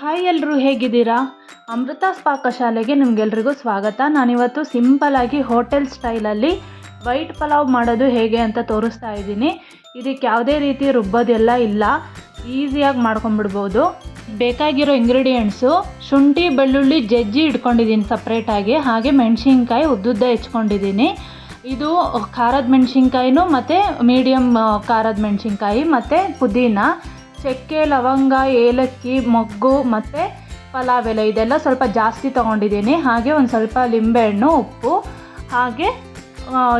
Hi ಎಲ್ಲರೂ ಹೇಗಿದ್ದೀರಾ? ಅಮೃತಾಸ್ ಪಾಕಶಾಲೆಗೆ ನಿಮಗೆಲ್ರಿಗೂ ಸ್ವಾಗತ. ನಾನಿವತ್ತು ಸಿಂಪಲ್ಲಾಗಿ ಹೋಟೆಲ್ ಸ್ಟೈಲಲ್ಲಿ ವೈಟ್ ಪಲಾವ್ ಮಾಡೋದು ಹೇಗೆ ಅಂತ ತೋರಿಸ್ತಾ ಇದ್ದೀನಿ. ಇದಕ್ಕೆ ಯಾವುದೇ ರೀತಿ ರುಬ್ಬೋದೆಲ್ಲ ಇಲ್ಲ, ಈಸಿಯಾಗಿ ಮಾಡ್ಕೊಂಬಿಡ್ಬೋದು. ಬೇಕಾಗಿರೋ ಇಂಗ್ರೀಡಿಯೆಂಟ್ಸು ಶುಂಠಿ ಬೆಳ್ಳುಳ್ಳಿ ಜಜ್ಜಿ ಇಟ್ಕೊಂಡಿದ್ದೀನಿ ಸಪ್ರೇಟಾಗಿ, ಹಾಗೆ ಮೆಣಸಿನ್ಕಾಯಿ ಉದ್ದುದ್ದ ಹೆಚ್ಕೊಂಡಿದ್ದೀನಿ. ಇದು ಖಾರದ ಮೆಣಸಿನ್ಕಾಯಿನೂ ಮತ್ತು ಮೀಡಿಯಮ್ ಖಾರದ ಮೆಣಸಿನ್ಕಾಯಿ ಮತ್ತು ಪುದೀನ, ಚಕ್ಕೆ, ಲವಂಗ, ಏಲಕ್ಕಿ, ಮೊಗ್ಗು ಮತ್ತು ಪಲಾವ್ ಎಲೆ ಇದೆಲ್ಲ ಸ್ವಲ್ಪ ಜಾಸ್ತಿ ತೊಗೊಂಡಿದ್ದೀನಿ. ಹಾಗೆ ಒಂದು ಸ್ವಲ್ಪ ಲಿಂಬೆಹಣ್ಣು, ಉಪ್ಪು, ಹಾಗೆ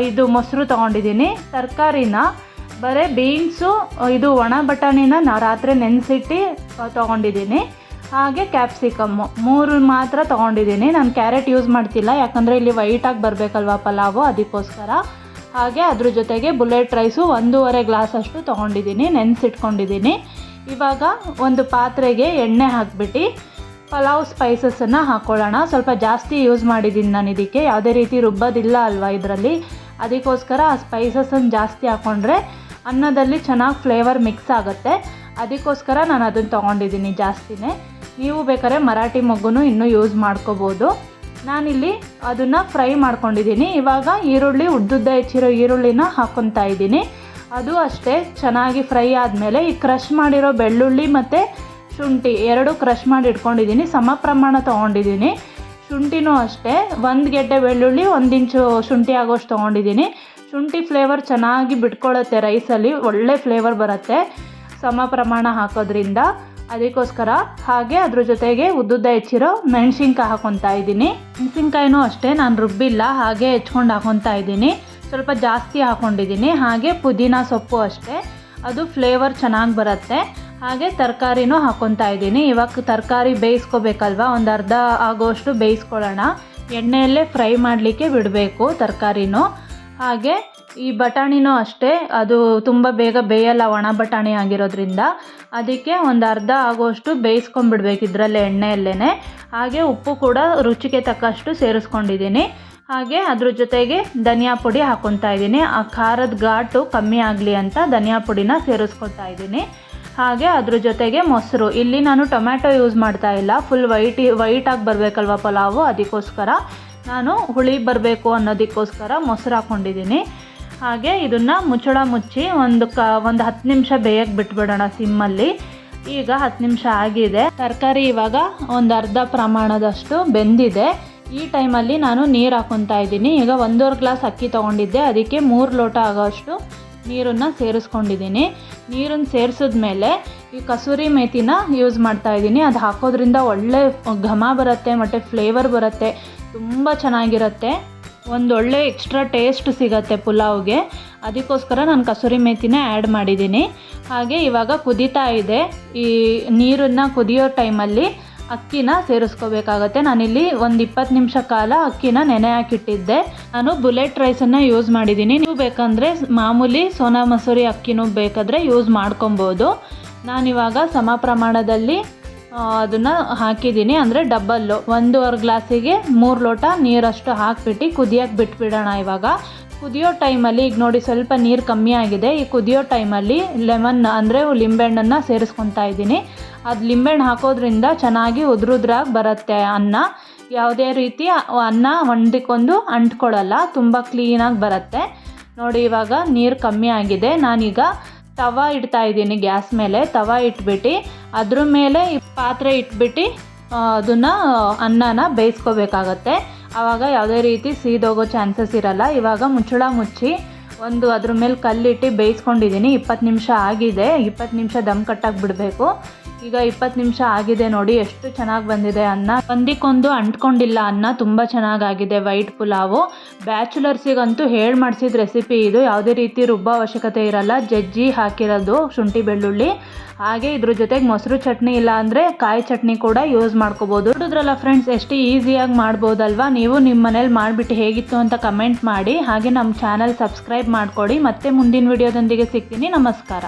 ಇದು ಮೊಸರು ತೊಗೊಂಡಿದ್ದೀನಿ. ತರಕಾರಿನ ಬರೀ ಬೀನ್ಸು, ಇದು ಒಣ ಬಟಾಣಿನ ರಾತ್ರಿ ನೆನೆಸಿಟ್ಟು ತೊಗೊಂಡಿದ್ದೀನಿ. ಹಾಗೆ ಕ್ಯಾಪ್ಸಿಕಮ್ಮು 3 ಮಾತ್ರ ತೊಗೊಂಡಿದ್ದೀನಿ. ನಾನು ಕ್ಯಾರೆಟ್ ಯೂಸ್ ಮಾಡ್ತಿಲ್ಲ, ಯಾಕಂದರೆ ಇಲ್ಲಿ ವೈಟಾಗಿ ಬರಬೇಕಲ್ವ ಪಲಾವು, ಅದಕ್ಕೋಸ್ಕರ. ಹಾಗೆ ಅದ್ರ ಜೊತೆಗೆ ಬುಲೆಟ್ ರೈಸು 1.5 ಗ್ಲಾಸಷ್ಟು ತೊಗೊಂಡಿದ್ದೀನಿ, ನೆನೆಸಿಟ್ಕೊಂಡಿದ್ದೀನಿ. ಇವಾಗ ಒಂದು ಪಾತ್ರೆಗೆ ಎಣ್ಣೆ ಹಾಕ್ಬಿಟ್ಟು ಪಲಾವ್ ಸ್ಪೈಸಸನ್ನು ಹಾಕ್ಕೊಳ್ಳೋಣ. ಸ್ವಲ್ಪ ಜಾಸ್ತಿ ಯೂಸ್ ಮಾಡಿದ್ದೀನಿ ನಾನು ಇದಕ್ಕೆ, ಯಾವುದೇ ರೀತಿ ರುಬ್ಬೋದಿಲ್ಲ ಅಲ್ವಾ ಇದರಲ್ಲಿ, ಅದಕ್ಕೋಸ್ಕರ ಆ ಸ್ಪೈಸಸನ್ನು ಜಾಸ್ತಿ ಹಾಕ್ಕೊಂಡ್ರೆ ಅನ್ನದಲ್ಲಿ ಚೆನ್ನಾಗಿ ಫ್ಲೇವರ್ ಮಿಕ್ಸ್ ಆಗುತ್ತೆ. ಅದಕ್ಕೋಸ್ಕರ ನಾನು ಅದನ್ನು ತೊಗೊಂಡಿದ್ದೀನಿ ಜಾಸ್ತಿನೇ. ನೀವು ಬೇಕಾದ್ರೆ ಮರಾಠಿ ಮೊಗ್ಗು ಇನ್ನೂ ಯೂಸ್ ಮಾಡ್ಕೋಬೋದು. ನಾನಿಲ್ಲಿ ಅದನ್ನು ಫ್ರೈ ಮಾಡ್ಕೊಂಡಿದ್ದೀನಿ. ಇವಾಗ ಈರುಳ್ಳಿ, ಉದ್ದುದ್ದ ಹೆಚ್ಚಿರೋ ಈರುಳ್ಳಿನ ಹಾಕ್ಕೊತಾ ಇದ್ದೀನಿ. ಅದು ಅಷ್ಟೇ ಚೆನ್ನಾಗಿ ಫ್ರೈ ಆದಮೇಲೆ ಈ ಕ್ರಷ್ ಮಾಡಿರೋ ಬೆಳ್ಳುಳ್ಳಿ ಮತ್ತು ಶುಂಠಿ 2 ಕ್ರಷ್ ಮಾಡಿ ಇಟ್ಕೊಂಡಿದ್ದೀನಿ. ಸಮ ಪ್ರಮಾಣ ತೊಗೊಂಡಿದ್ದೀನಿ. ಶುಂಠಿನೂ ಅಷ್ಟೇ 1 ಗೆಡ್ಡೆ ಬೆಳ್ಳುಳ್ಳಿ, 1 ಇಂಚು ಶುಂಠಿ ಆಗೋಷ್ಟು ತೊಗೊಂಡಿದ್ದೀನಿ. ಶುಂಠಿ ಫ್ಲೇವರ್ ಚೆನ್ನಾಗಿ ಬಿಟ್ಕೊಳ್ಳುತ್ತೆ ರೈಸಲ್ಲಿ, ಒಳ್ಳೆ ಫ್ಲೇವರ್ ಬರುತ್ತೆ ಸಮ ಪ್ರಮಾಣ ಹಾಕೋದ್ರಿಂದ, ಅದಕ್ಕೋಸ್ಕರ. ಹಾಗೆ ಅದ್ರ ಜೊತೆಗೆ ಉದ್ದುದ್ದ ಹೆಚ್ಚಿರೋ ಮೆಣಸಿನ್ಕಾಯಿ ಹಾಕ್ಕೊತಾ ಇದ್ದೀನಿ. ಮೆಣಸಿನ್ಕಾಯಿನೂ ಅಷ್ಟೇ ನಾನು ರುಬ್ಬಿಲ್ಲ, ಹಾಗೆ ಹೆಚ್ಕೊಂಡು ಹಾಕ್ಕೊತಾ ಇದ್ದೀನಿ. ಸ್ವಲ್ಪ ಜಾಸ್ತಿ ಹಾಕ್ಕೊಂಡಿದ್ದೀನಿ. ಹಾಗೆ ಪುದೀನ ಸೊಪ್ಪು ಅಷ್ಟೇ, ಅದು ಫ್ಲೇವರ್ ಚೆನ್ನಾಗಿ ಬರುತ್ತೆ. ಹಾಗೆ ತರಕಾರಿನೂ ಹಾಕ್ಕೊತಾ ಇದ್ದೀನಿ. ಇವಾಗ ತರಕಾರಿ ಬೇಯಿಸ್ಕೋಬೇಕಲ್ವ, ಒಂದು ಅರ್ಧ ಆಗೋಷ್ಟು ಬೇಯಿಸ್ಕೊಳ್ಳೋಣ. ಎಣ್ಣೆಯಲ್ಲೇ ಫ್ರೈ ಮಾಡಲಿಕ್ಕೆ ಬಿಡಬೇಕು ತರಕಾರಿನೂ. ಹಾಗೆ ಈ ಬಟಾಣಿನೂ ಅಷ್ಟೇ, ಅದು ತುಂಬ ಬೇಗ ಬೇಯಲ್ಲ ಒಣ ಬಟಾಣಿ ಆಗಿರೋದ್ರಿಂದ, ಅದಕ್ಕೆ ಒಂದು ಅರ್ಧ ಆಗೋಷ್ಟು ಬೇಯಿಸ್ಕೊಂಡ್ಬಿಡ್ಬೇಕು ಇದರಲ್ಲೇ ಎಣ್ಣೆಯಲ್ಲೇ. ಹಾಗೆ ಉಪ್ಪು ಕೂಡ ರುಚಿಗೆ ತಕ್ಕಷ್ಟು ಸೇರಿಸ್ಕೊಂಡಿದ್ದೀನಿ. ಹಾಗೆ ಅದ್ರ ಜೊತೆಗೆ ಧನಿಯಾ ಪುಡಿ ಹಾಕ್ಕೊತಾ ಇದ್ದೀನಿ. ಆ ಖಾರದ ಘಾಟು ಕಮ್ಮಿ ಆಗಲಿ ಅಂತ ಧನಿಯಾ ಪುಡಿನ ಸೇರಿಸ್ಕೊತಾ ಇದ್ದೀನಿ. ಹಾಗೆ ಅದ್ರ ಜೊತೆಗೆ ಮೊಸರು, ಇಲ್ಲಿ ನಾನು ಟೊಮ್ಯಾಟೊ ಯೂಸ್ ಮಾಡ್ತಾ ಇಲ್ಲ, ಫುಲ್ ವೈಟಾಗಿ ಬರಬೇಕಲ್ವ ಪಲಾವು, ಅದಕ್ಕೋಸ್ಕರ ನಾನು ಹುಳಿ ಬರಬೇಕು ಅನ್ನೋದಕ್ಕೋಸ್ಕರ ಮೊಸರು ಹಾಕ್ಕೊಂಡಿದ್ದೀನಿ. ಹಾಗೆ ಇದನ್ನು ಮುಚ್ಚಳ ಮುಚ್ಚಿ ಒಂದು 10 ನಿಮಿಷ ಬೇಯಕ್ಕೆ ಬಿಟ್ಬಿಡೋಣ ಸಿಮ್ಮಲ್ಲಿ. ಈಗ 10 ನಿಮಿಷ ಆಗಿದೆ. ತರಕಾರಿ ಇವಾಗ ಒಂದು ಅರ್ಧ ಪ್ರಮಾಣದಷ್ಟು ಬೆಂದಿದೆ. ಈ ಟೈಮಲ್ಲಿ ನಾನು ನೀರು ಹಾಕ್ಕೊತಾ ಇದ್ದೀನಿ. ಈಗ 1.5 ಗ್ಲಾಸ್ ಅಕ್ಕಿ ತೊಗೊಂಡಿದ್ದೆ, ಅದಕ್ಕೆ 3 ಲೋಟ ಆಗೋಷ್ಟು ನೀರನ್ನು ಸೇರಿಸ್ಕೊಂಡಿದ್ದೀನಿ. ನೀರನ್ನು ಸೇರಿಸಿದ್ಮೇಲೆ ಈ ಕಸೂರಿ ಮೇಥಿನ ಯೂಸ್ ಮಾಡ್ತಾ ಇದ್ದೀನಿ. ಅದು ಹಾಕೋದ್ರಿಂದ ಒಳ್ಳೆ ಘಮ ಬರುತ್ತೆ ಮತ್ತು ಫ್ಲೇವರ್ ಬರುತ್ತೆ, ತುಂಬ ಚೆನ್ನಾಗಿರುತ್ತೆ. ಒಳ್ಳೆ ಎಕ್ಸ್ಟ್ರಾ ಟೇಸ್ಟ್ ಸಿಗುತ್ತೆ ಪುಲಾವ್ಗೆ, ಅದಕ್ಕೋಸ್ಕರ ನಾನು ಕಸೂರಿ ಮೇಥಿನೇ ಆ್ಯಡ್ ಮಾಡಿದ್ದೀನಿ. ಹಾಗೆ ಇವಾಗ ಕುದೀತಾ ಇದೆ. ಈ ನೀರನ್ನು ಕುದಿಯೋ ಟೈಮಲ್ಲಿ ಅಕ್ಕಿನ ಸೇರಿಸ್ಕೋಬೇಕಾಗತ್ತೆ. ನಾನಿಲ್ಲಿ ಒಂದು 20 ನಿಮಿಷ ಕಾಲ ಅಕ್ಕಿನ ನೆನೆ ಹಾಕಿಟ್ಟಿದ್ದೆ. ನಾನು ಬುಲೆಟ್ ರೈಸನ್ನು ಯೂಸ್ ಮಾಡಿದ್ದೀನಿ. ನೀವು ಬೇಕಂದರೆ ಮಾಮೂಲಿ ಸೋನಾ ಮಸೂರಿ ಅಕ್ಕಿನೂ ಬೇಕಾದರೆ ಯೂಸ್ ಮಾಡ್ಕೊಬೋದು. ನಾನಿವಾಗ ಸಮ ಪ್ರಮಾಣದಲ್ಲಿ ಅದನ್ನು ಹಾಕಿದ್ದೀನಿ, ಅಂದರೆ ಡಬ್ಬಲ್ಲು 1.5 ಗ್ಲಾಸಿಗೆ 3 ಲೋಟ ನೀರಷ್ಟು ಹಾಕ್ಬಿಟ್ಟು ಕುದಿಯೋಕ್ಕೆ ಬಿಟ್ಬಿಡೋಣ. ಇವಾಗ ಕುದಿಯೋ ಟೈಮಲ್ಲಿ ಈಗ ನೋಡಿ ಸ್ವಲ್ಪ ನೀರು ಕಮ್ಮಿ ಆಗಿದೆ. ಈ ಕುದಿಯೋ ಟೈಮಲ್ಲಿ ಲೆಮನ್ ಅಂದರೆ ಲಿಂಬೆಹಣ್ಣನ್ನು ಸೇರಿಸ್ಕೊತಾ ಇದ್ದೀನಿ. ಅದು ಲಿಂಬೆಹಣ್ಣು ಹಾಕೋದ್ರಿಂದ ಚೆನ್ನಾಗಿ ಉದ್ರಾಗಿ ಬರುತ್ತೆ ಅನ್ನ, ಯಾವುದೇ ರೀತಿ ಅನ್ನ ಒಂದಕ್ಕೊಂದು ಅಂಟ್ಕೊಳ್ಳಲ್ಲ, ತುಂಬ ಕ್ಲೀನಾಗಿ ಬರುತ್ತೆ ನೋಡಿ. ಇವಾಗ ನೀರು ಕಮ್ಮಿ ಆಗಿದೆ. ನಾನೀಗ ತವಾ ಇಡ್ತಾ ಇದ್ದೀನಿ ಗ್ಯಾಸ್ ಮೇಲೆ. ತವಾ ಇಟ್ಬಿಟ್ಟು ಅದ್ರ ಮೇಲೆ ಈ ಪಾತ್ರೆ ಇಟ್ಬಿಟ್ಟು ಅದನ್ನು ಅನ್ನನ ಬೇಯಿಸ್ಕೋಬೇಕಾಗತ್ತೆ. ಆವಾಗ ಯಾವುದೇ ರೀತಿ ಸೀದೋಗೋ ಚಾನ್ಸಸ್ ಇರಲ್ಲ. ಇವಾಗ ಮುಚ್ಚಳ ಮುಚ್ಚಿ ಅದ್ರ ಮೇಲೆ ಕಲ್ಲಿಟ್ಟು ಬೇಯಿಸ್ಕೊಂಡಿದ್ದೀನಿ. 20 ನಿಮಿಷ ಆಗಿದೆ. 20 ನಿಮಿಷ ದಮ್ ಕಟ್ಟಾಗಿ ಬಿಡಬೇಕು. ಈಗ 20 ನಿಮಿಷ ಆಗಿದೆ ನೋಡಿ, ಎಷ್ಟು ಚೆನ್ನಾಗಿ ಬಂದಿದೆ ಅನ್ನ. ಒಂದಕ್ಕೊಂದು ಅಂಟ್ಕೊಂಡಿಲ್ಲ ಅನ್ನ, ತುಂಬ ಚೆನ್ನಾಗಾಗಿದೆ ವೈಟ್ ಪುಲಾವು. ಬ್ಯಾಚುಲರ್ಸಿಗಂತೂ ಹೇಳಿ ಮಾಡಿಸಿದ ರೆಸಿಪಿ ಇದು, ಯಾವುದೇ ರೀತಿ ರುಬ್ಬೋ ಅವಶ್ಯಕತೆ ಇರಲ್ಲ, ಜಜ್ಜಿ ಹಾಕಿರೋದು ಶುಂಠಿ ಬೆಳ್ಳುಳ್ಳಿ. ಹಾಗೆ ಇದ್ರ ಜೊತೆಗೆ ಮೊಸರು ಚಟ್ನಿ ಇಲ್ಲ ಅಂದರೆ ಕಾಯಿ ಚಟ್ನಿ ಕೂಡ ಯೂಸ್ ಮಾಡ್ಕೋಬೋದು. ನೋಡಿದ್ರಲ್ಲ ಫ್ರೆಂಡ್ಸ್, ಎಷ್ಟು ಈಸಿಯಾಗಿ ಮಾಡ್ಬೋದಲ್ವಾ. ನೀವು ನಿಮ್ಮ ಮನೇಲಿ ಮಾಡಿಬಿಟ್ಟು ಹೇಗಿತ್ತು ಅಂತ ಕಮೆಂಟ್ ಮಾಡಿ. ಹಾಗೆ ನಮ್ಮ ಚಾನಲ್ ಸಬ್ಸ್ಕ್ರೈಬ್ ಮಾಡ್ಕೊಳ್ಳಿ. ಮತ್ತೆ ಮುಂದಿನ ವಿಡಿಯೋದೊಂದಿಗೆ ಸಿಗ್ತೀನಿ. ನಮಸ್ಕಾರ.